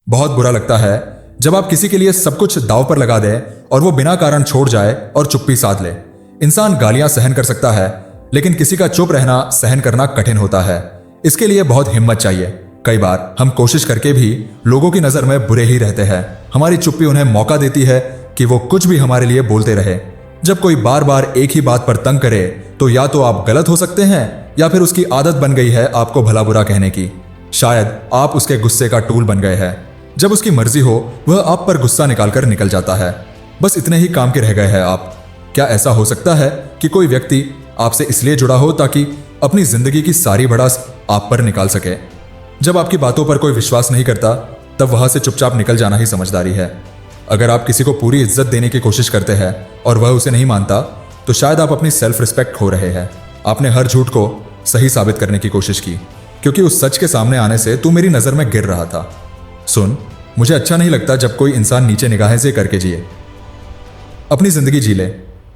बहुत बुरा लगता है जब आप किसी के लिए सब कुछ दांव पर लगा दें और वो बिना कारण छोड़ जाए और चुप्पी साध ले। इंसान गालियां सहन कर सकता है, लेकिन किसी का चुप रहना सहन करना कठिन होता है। इसके लिए बहुत हिम्मत चाहिए। कई बार हम कोशिश करके भी लोगों की नजर में बुरे ही रहते हैं। हमारी चुप्पी उन्हें मौका देती है कि वो कुछ भी हमारे लिए बोलते रहे। जब कोई बार बार एक ही बात पर तंग करे तो या तो आप गलत हो सकते हैं या फिर उसकी आदत बन गई है आपको भला बुरा कहने की। शायद आप उसके गुस्से का टूल बन गए हैं। जब उसकी मर्जी हो वह आप पर गुस्सा निकालकर निकल जाता है। बस इतने ही काम के रह गए हैं आप। क्या ऐसा हो सकता है कि कोई व्यक्ति आपसे इसलिए जुड़ा हो ताकि अपनी जिंदगी की सारी भड़ास आप पर निकाल सके? जब आपकी बातों पर कोई विश्वास नहीं करता तब वहां से चुपचाप निकल जाना ही समझदारी है। अगर आप किसी को पूरी इज्जत देने की कोशिश करते हैं और वह उसे नहीं मानता तो शायद आप अपनी सेल्फ रिस्पेक्ट खो रहे हैं। आपने हर झूठ को सही साबित करने की कोशिश की क्योंकि उस सच के सामने आने से तू मेरी नजर में गिर रहा था। सुन, मुझे अच्छा नहीं लगता जब कोई इंसान नीचे निगाहें से करके जिए। अपनी जिंदगी जी ले।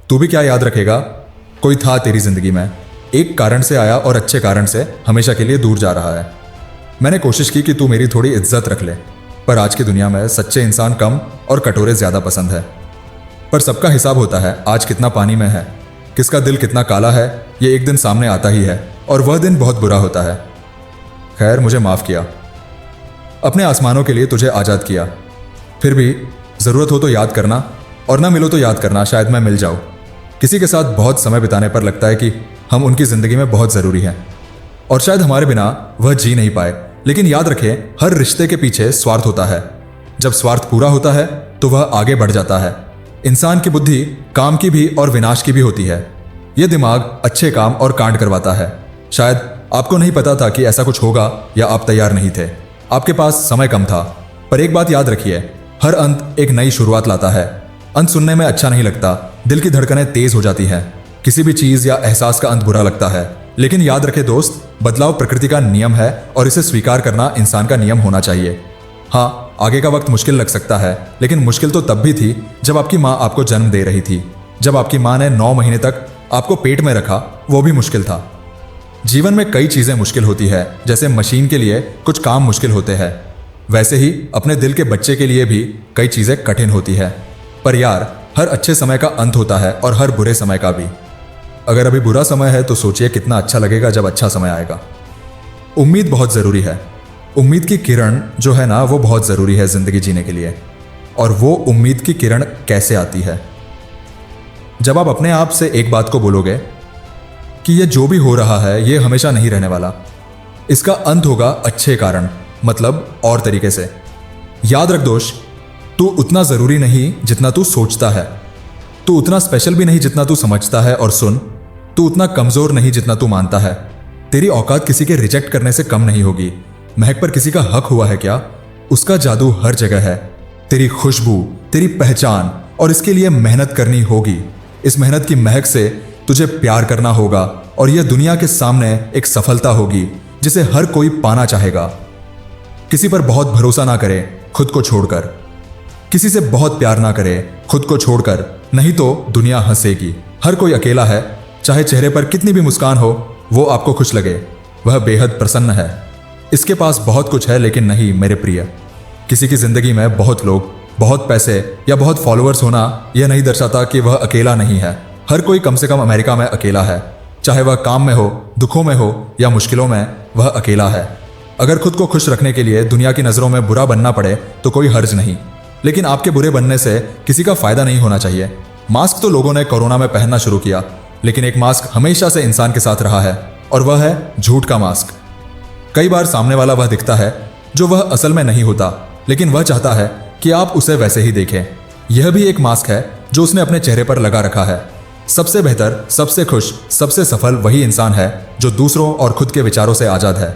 तू भी क्या याद रखेगा? कोई था तेरी जिंदगी में, एक कारण से आया और अच्छे कारण से हमेशा के लिए दूर जा रहा है। मैंने कोशिश की कि तू मेरी थोड़ी इज्जत रख ले, पर आज की दुनिया में सच्चे इंसान कम और कटोरे ज्यादा पसंद है। पर सबका हिसाब होता है आज कितना पानी में है, किसका दिल कितना काला है, ये एक दिन सामने आता ही है और वह दिन बहुत बुरा होता है। खैर, मुझे माफ किया। अपने आसमानों के लिए तुझे आजाद किया। फिर भी जरूरत हो तो याद करना और ना मिलो तो याद करना, शायद मैं मिल जाऊं। किसी के साथ बहुत समय बिताने पर लगता है कि हम उनकी जिंदगी में बहुत जरूरी हैं और शायद हमारे बिना वह जी नहीं पाए। लेकिन याद रखें, हर रिश्ते के पीछे स्वार्थ होता है। जब स्वार्थ पूरा होता है तो वह आगे बढ़ जाता है। इंसान की बुद्धि काम की भी और विनाश की भी होती है। यह दिमाग अच्छे काम और कांड करवाता है। शायद आपको नहीं पता था कि ऐसा कुछ होगा या आप तैयार नहीं थे। आपके पास समय कम था। पर एक बात याद रखिए, हर अंत एक नई शुरुआत लाता है। अंत सुनने में अच्छा नहीं लगता, दिल की धड़कनें तेज हो जाती हैं। किसी भी चीज या एहसास का अंत बुरा लगता है, लेकिन याद रखे दोस्त, बदलाव प्रकृति का नियम है और इसे स्वीकार करना इंसान का नियम होना चाहिए। हाँ, आगे का वक्त मुश्किल लग सकता है, लेकिन मुश्किल तो तब भी थी जब आपकी माँ आपको जन्म दे रही थी। जब आपकी माँ ने 9 महीने तक आपको पेट में रखा, वो भी मुश्किल था। जीवन में कई चीजें मुश्किल होती है। जैसे मशीन के लिए कुछ काम मुश्किल होते हैं, वैसे ही अपने दिल के बच्चे के लिए भी कई चीजें कठिन होती है। पर यार, हर अच्छे समय का अंत होता है और हर बुरे समय का भी। अगर अभी बुरा समय है तो सोचिए कितना अच्छा लगेगा जब अच्छा समय आएगा। उम्मीद बहुत जरूरी है। उम्मीद की किरण जो है ना, वो बहुत जरूरी है जिंदगी जीने के लिए। और वो उम्मीद की किरण कैसे आती है? जब आप अपने आप से एक बात को बोलोगे कि ये जो भी हो रहा है ये हमेशा नहीं रहने वाला, इसका अंत होगा अच्छे कारण, मतलब और तरीके से। याद रख दोस्त, तू उतना जरूरी नहीं जितना तू सोचता है। तू उतना स्पेशल भी नहीं जितना तू समझता है। और सुन, तू उतना कमजोर नहीं जितना तू मानता है। तेरी औकात किसी के रिजेक्ट करने से कम नहीं होगी। महक पर किसी का हक हुआ है क्या? उसका जादू हर जगह है। तेरी खुशबू, तेरी पहचान, और इसके लिए मेहनत करनी होगी। इस मेहनत की महक से तुझे प्यार करना होगा और यह दुनिया के सामने एक सफलता होगी जिसे हर कोई पाना चाहेगा। किसी पर बहुत भरोसा ना करे खुद को छोड़कर। किसी से बहुत प्यार ना करे खुद को छोड़कर, नहीं तो दुनिया हंसेगी। हर कोई अकेला है, चाहे चेहरे पर कितनी भी मुस्कान हो, वो आपको खुश लगे, वह बेहद प्रसन्न है। इसके पास बहुत कुछ है, लेकिन नहीं मेरे प्रिय, किसी की जिंदगी में बहुत लोग, बहुत पैसे या बहुत फॉलोअर्स होना यह नहीं दर्शाता कि वह अकेला नहीं है। हर कोई कम से कम अमेरिका में अकेला है। चाहे वह काम में हो, दुखों में हो या मुश्किलों में, वह अकेला है। अगर खुद को खुश रखने के लिए दुनिया की नजरों में बुरा बनना पड़े तो कोई हर्ज नहीं, लेकिन आपके बुरे बनने से किसी का फायदा नहीं होना चाहिए। मास्क तो लोगों ने कोरोना में पहनना शुरू किया, लेकिन एक मास्क हमेशा से इंसान के साथ रहा है और वह है झूठ का मास्क। कई बार सामने वाला वह दिखता है जो वह असल में नहीं होता, लेकिन वह चाहता है कि आप उसे वैसे ही देखें। यह भी एक मास्क है जो उसने अपने चेहरे पर लगा रखा है। सबसे बेहतर, सबसे खुश, सबसे सफल वही इंसान है जो दूसरों और खुद के विचारों से आजाद है।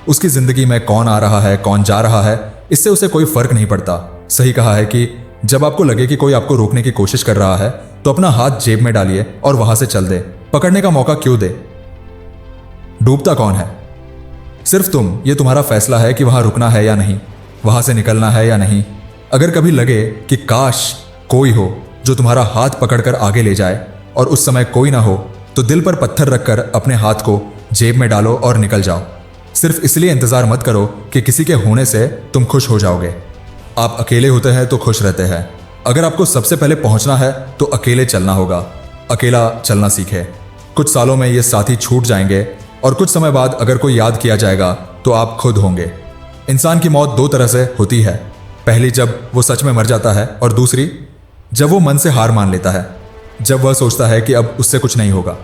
उसकी जिंदगी में कौन आ रहा है, कौन जा रहा है, इससे उसे कोई फर्क नहीं पड़ता। सही कहा है कि जब आपको लगे कि कोई आपको रोकने की कोशिश कर रहा है तो अपना हाथ जेब में डालिए और वहां से चल दे। पकड़ने का मौका क्यों दे? डूबता कौन है? सिर्फ तुम। ये तुम्हारा फैसला है कि वहां रुकना है या नहीं, वहां से निकलना है या नहीं। अगर कभी लगे कि काश कोई हो जो तुम्हारा हाथ पकड़कर आगे ले जाए और उस समय कोई ना हो, तो दिल पर पत्थर रखकर अपने हाथ को जेब में डालो और निकल जाओ। सिर्फ इसलिए इंतजार मत करो कि किसी के होने से तुम खुश हो जाओगे। आप अकेले होते हैं तो खुश रहते हैं। अगर आपको सबसे पहले पहुंचना है तो अकेले चलना होगा। अकेला चलना सीखे। कुछ सालों में ये साथी छूट जाएंगे और कुछ समय बाद अगर कोई याद किया जाएगा तो आप खुद होंगे। इंसान की मौत दो तरह से होती है। पहली जब वो सच में मर जाता है और दूसरी जब वो मन से हार मान लेता है, जब वह सोचता है कि अब उससे कुछ नहीं होगा।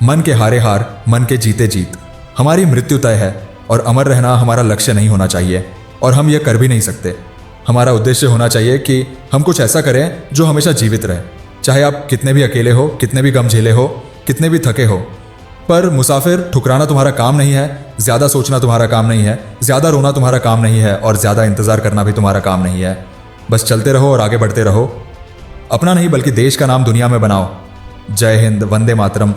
मन के हारे हार, मन के जीते जीत। हमारी मृत्यु तय है और अमर रहना हमारा लक्ष्य नहीं होना चाहिए और हम यह कर भी नहीं सकते। हमारा उद्देश्य होना चाहिए कि हम कुछ ऐसा करें जो हमेशा जीवित रहे, चाहे आप कितने भी अकेले हो, कितने भी गम झेले हो, कितने भी थके हो। पर मुसाफिर, ठुकराना तुम्हारा काम नहीं है, ज़्यादा सोचना तुम्हारा काम नहीं है, ज़्यादा रोना तुम्हारा काम नहीं है और ज़्यादा इंतज़ार करना भी तुम्हारा काम नहीं है। बस चलते रहो और आगे बढ़ते रहो। अपना नहीं बल्कि देश का नाम दुनिया में बनाओ। जय हिंद, वंदे मातरम।